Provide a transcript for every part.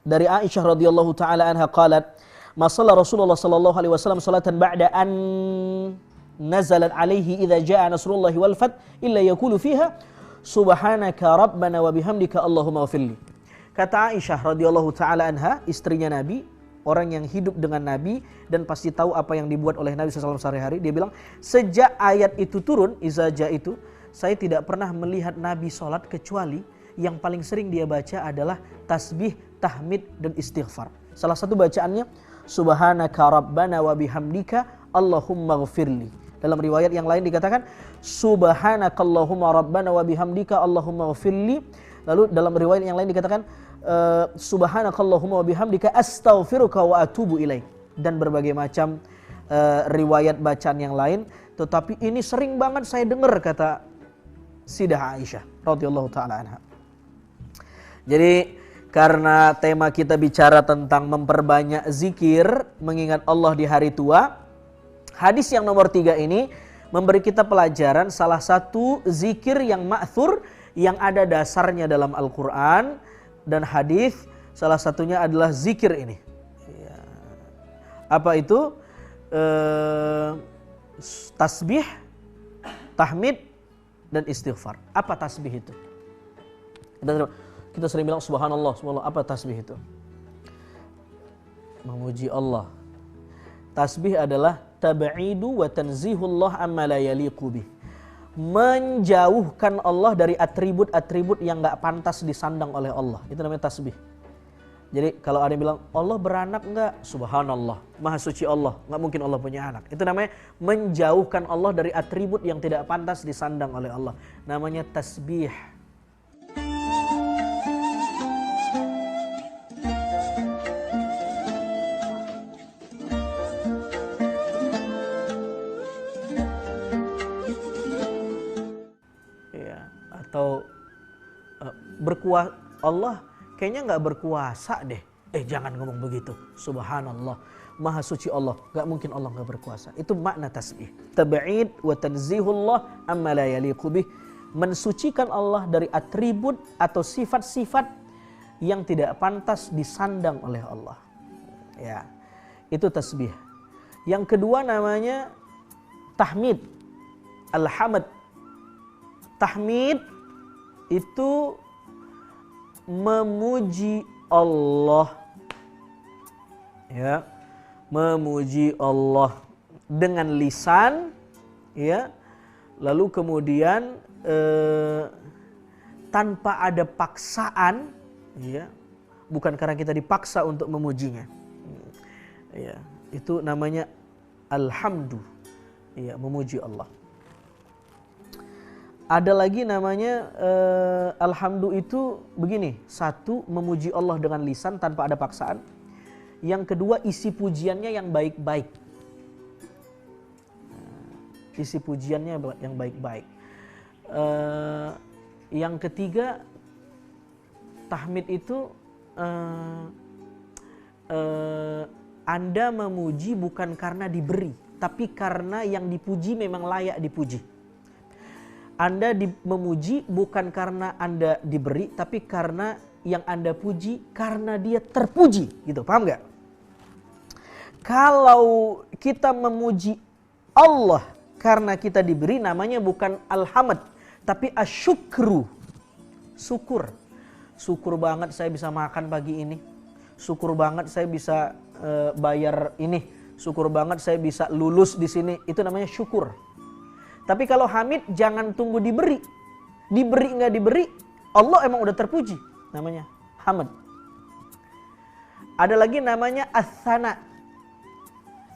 dari Aisyah radhiyallahu taala anha qalat, "Ma shalla Rasulullah sallallahu alaihi wasallam salatan ba'da an nazalat alaihi idza jaa nasrullahi wal fath illa yaqulu fiha subhanaka rabbana wa bihamdika Allahumma ighfirli." Kata Aisyah radhiyallahu taala anha, istrinya Nabi, orang yang hidup dengan Nabi dan pasti tahu apa yang dibuat oleh Nabi SAW sehari-hari, dia bilang, sejak ayat itu turun, iza jaa itu, saya tidak pernah melihat Nabi sholat kecuali yang paling sering dia baca adalah tasbih, tahmid, dan istighfar. Salah satu bacaannya, subhanaka rabbana wa bihamdika Allahumma ghafirli. Dalam riwayat yang lain dikatakan, subhanakallahumma rabbana wa bihamdika Allahumma ghafirli. Lalu dalam riwayat yang lain dikatakan, subhanakallahumma wa bihamdika astaghfiruka wa atubu ilaik. Dan berbagai macam riwayat bacaan yang lain. Tetapi ini sering banget saya dengar, kata Sayyidah Aisyah radhiyallahu taala anha. Jadi karena tema kita bicara tentang memperbanyak zikir, mengingat Allah di hari tua, hadis yang nomor 3 ini memberi kita pelajaran salah satu zikir yang ma'thur, yang ada dasarnya dalam Al-Quran dan hadis. Salah satunya adalah zikir ini. Apa itu? Tasbih, tahmid, dan istighfar. Apa tasbih itu? Kita sering bilang subhanallah, subhanallah. Apa tasbih itu? Memuji Allah. Tasbih adalah tab'idu wa tanzihullah amma la yaliqu bih. Menjauhkan Allah dari atribut-atribut yang gak pantas disandang oleh Allah. Itu namanya tasbih. Jadi kalau ada yang bilang Allah beranak enggak? Subhanallah, maha suci Allah, enggak mungkin Allah punya anak. Itu namanya menjauhkan Allah dari atribut yang tidak pantas disandang oleh Allah. Namanya tasbih. Ya, atau berkuasa Allah kayaknya nggak berkuasa deh. Jangan ngomong begitu. Subhanallah, maha suci Allah, nggak mungkin Allah nggak berkuasa. Itu makna tasbih. Tab'id wa tanzihullah amma la yaliqu bih. Mensucikan Allah dari atribut atau sifat-sifat yang tidak pantas disandang oleh Allah. Ya, itu tasbih. Yang kedua namanya tahmid. Alhamd. Tahmid itu memuji Allah, ya, memuji Allah dengan lisan, ya, lalu kemudian tanpa ada paksaan, ya, bukan karena kita dipaksa untuk memujinya, ya, itu namanya alhamdu, ya, memuji Allah. Ada lagi namanya alhamdu itu begini. Satu, memuji Allah dengan lisan tanpa ada paksaan. Yang kedua, isi pujiannya yang baik-baik. Isi pujiannya yang baik-baik. Yang ketiga, tahmid itu Anda memuji bukan karena diberi, tapi karena yang dipuji memang layak dipuji. Anda memuji bukan karena Anda diberi, tapi karena yang Anda puji karena dia terpuji, gitu. Paham nggak? Kalau kita memuji Allah karena kita diberi, namanya bukan alhamd, tapi asyukru, syukur. Syukur banget saya bisa makan pagi ini. Syukur banget saya bisa bayar ini. Syukur banget saya bisa lulus di sini. Itu namanya syukur. Tapi kalau hamid jangan tunggu diberi. Diberi nggak diberi, Allah emang udah terpuji. Namanya hamd. Ada lagi namanya as-sana.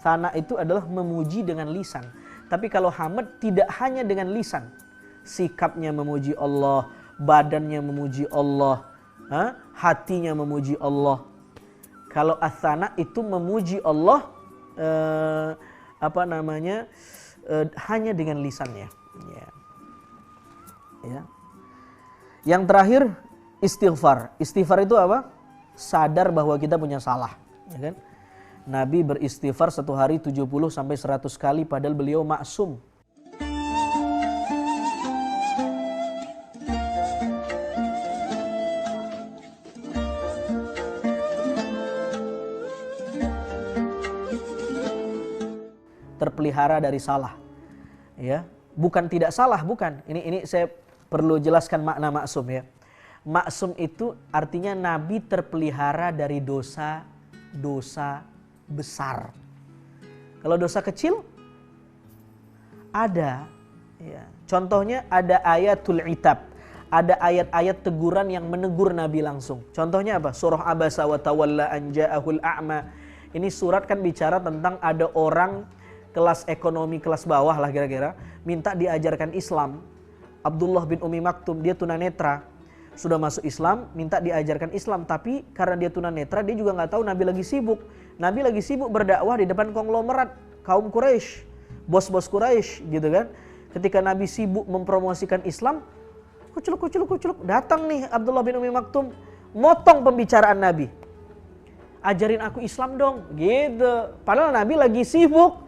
Sana itu adalah memuji dengan lisan. Tapi kalau hamd tidak hanya dengan lisan. Sikapnya memuji Allah, badannya memuji Allah, hatinya memuji Allah. Kalau as-sana itu memuji Allah hanya dengan lisannya. Ya. Ya. Yang terakhir istighfar. Istighfar itu apa? Sadar bahwa kita punya salah. Ya kan? Nabi beristighfar satu hari 70 sampai 100 kali padahal beliau maksum. terpelihara dari salah. Ya, bukan tidak salah, bukan. Ini saya perlu jelaskan makna maksum ya. Maksum itu artinya Nabi terpelihara dari dosa besar. Kalau dosa kecil ada. Ya. Contohnya ada ayatul itab. Ada ayat-ayat teguran yang menegur Nabi langsung. Contohnya apa? Surah Abasa wa tawalla an ja'ahul a'ma. Ini surat kan bicara tentang ada orang kelas ekonomi, kelas bawah lah kira-kira, minta diajarkan Islam. Abdullah bin Umi Maktum, dia tunanetra. Sudah masuk Islam, minta diajarkan Islam. Tapi karena dia tunanetra, dia juga nggak tahu Nabi lagi sibuk. Nabi lagi sibuk berdakwah di depan konglomerat kaum Quraisy, bos-bos Quraisy gitu kan. Ketika Nabi sibuk mempromosikan Islam, kuculuk, datang nih Abdullah bin Umi Maktum, motong pembicaraan Nabi. Ajarin aku Islam dong, gitu. Padahal Nabi lagi sibuk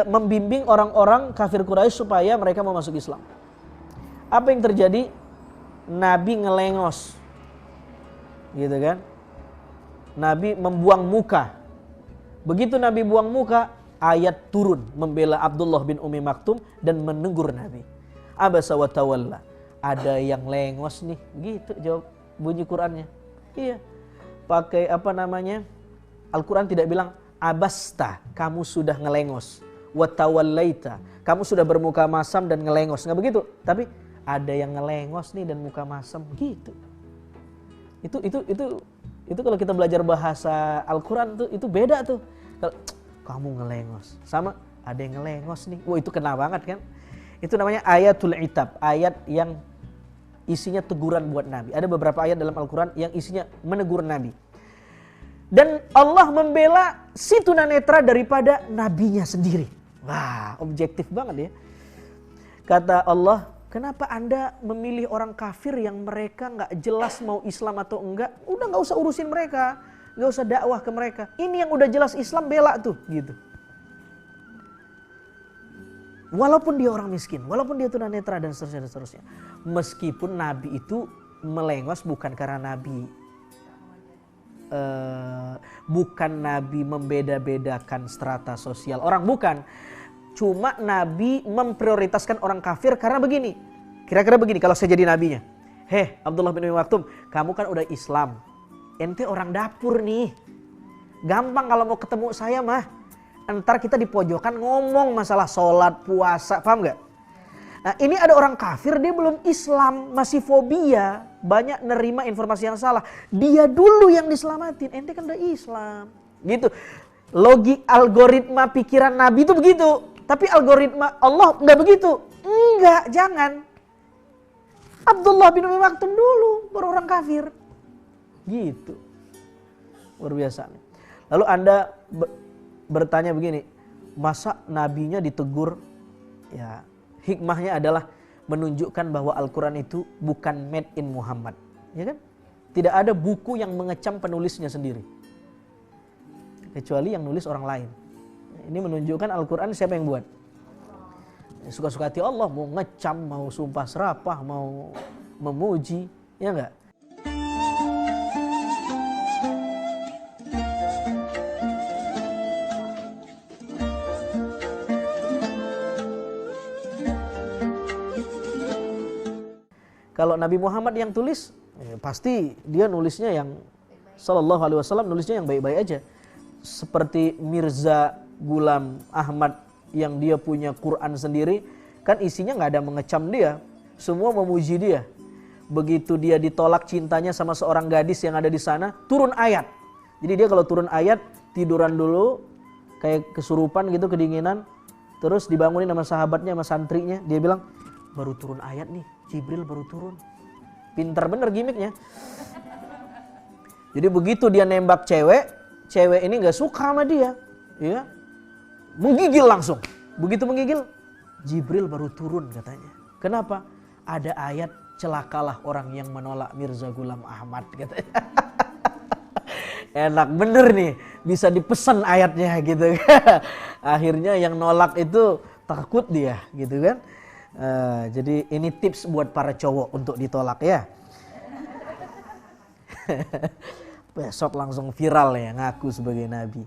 membimbing orang-orang kafir Quraisy supaya mereka mau masuk Islam. Apa yang terjadi? Nabi ngelengos, gitu kan? Nabi membuang muka. Begitu Nabi buang muka, ayat turun membela Abdullah bin Umi Maktum dan menegur Nabi. Abasa wa tawalla. Ada yang lengos nih, gitu jawab bunyi Qur'annya. Iya. Pakai apa namanya? Al-Qur'an tidak bilang abasta, kamu sudah ngelengos. Wa tawallaita, kamu sudah bermuka masam dan ngelengos. Enggak begitu, tapi ada yang ngelengos nih dan muka masam, gitu. Itu kalau kita belajar bahasa Al-Qur'an tuh itu beda tuh. Kalau kamu ngelengos sama ada yang ngelengos nih. Wah, itu kena banget kan? Itu namanya ayatul itab, ayat yang isinya teguran buat Nabi. Ada beberapa ayat dalam Al-Qur'an yang isinya menegur Nabi. Dan Allah membela si tunanetra daripada nabinya sendiri. Wah, objektif banget ya. Kata Allah, kenapa Anda memilih orang kafir yang mereka nggak jelas mau Islam atau enggak? Udah nggak usah urusin mereka, nggak usah dakwah ke mereka. Ini yang udah jelas Islam, bela tuh, gitu. Walaupun dia orang miskin, walaupun dia tunanetra dan seterusnya. Meskipun Nabi itu melengos bukan karena Nabi membeda-bedakan strata sosial orang, bukan. Cuma Nabi memprioritaskan orang kafir karena begini. Kira-kira begini kalau saya jadi nabinya. Heh, Abdullah bin Umi Maktum, kamu kan udah Islam. Ente orang dapur nih. Gampang kalau mau ketemu saya mah. Entar kita di pojokan ngomong masalah sholat, puasa, paham gak? Nah, ini ada orang kafir, dia belum Islam, masih fobia, banyak nerima informasi yang salah. Dia dulu yang diselamatin, ente kan udah Islam. Gitu. Algoritma pikiran Nabi itu begitu. Tapi algoritma Allah enggak begitu. Enggak, jangan. Abdullah bin Umi Maktum dulu, baru orang kafir. Gitu. Luar biasa. Lalu Anda bertanya begini, masa nabinya ditegur? Ya, hikmahnya adalah menunjukkan bahwa Al-Quran itu bukan made in Muhammad, ya kan? Tidak ada buku yang mengecam penulisnya sendiri, kecuali yang nulis orang lain. Ini menunjukkan Al-Quran siapa yang buat? Suka-suka hati Allah, mau ngecam, mau sumpah serapah, mau memuji, ya enggak? Kalau Nabi Muhammad yang tulis, pasti dia nulisnya yang Sallallahu Alaihi Wasallam nulisnya yang baik-baik aja. Seperti Mirza Ghulam Ahmad yang dia punya Quran sendiri, kan isinya nggak ada mengecam dia, semua memuji dia. Begitu dia ditolak cintanya sama seorang gadis yang ada di sana, turun ayat. Jadi dia kalau turun ayat tiduran dulu, kayak kesurupan gitu, kedinginan, terus dibangunin sama sahabatnya, sama santrinya, dia bilang, baru turun ayat nih, Jibril baru turun. Pintar bener gimmicknya. Jadi begitu dia nembak cewek, cewek ini gak suka sama dia, ya, menggigil langsung. Begitu menggigil, Jibril baru turun katanya. Kenapa? Ada ayat, celakalah orang yang menolak Mirza Ghulam Ahmad katanya. Enak bener nih, bisa dipesan ayatnya gitu. Akhirnya yang nolak itu takut dia gitu kan. Jadi ini tips buat para cowok untuk ditolak ya. Besok langsung viral ya, ngaku sebagai nabi.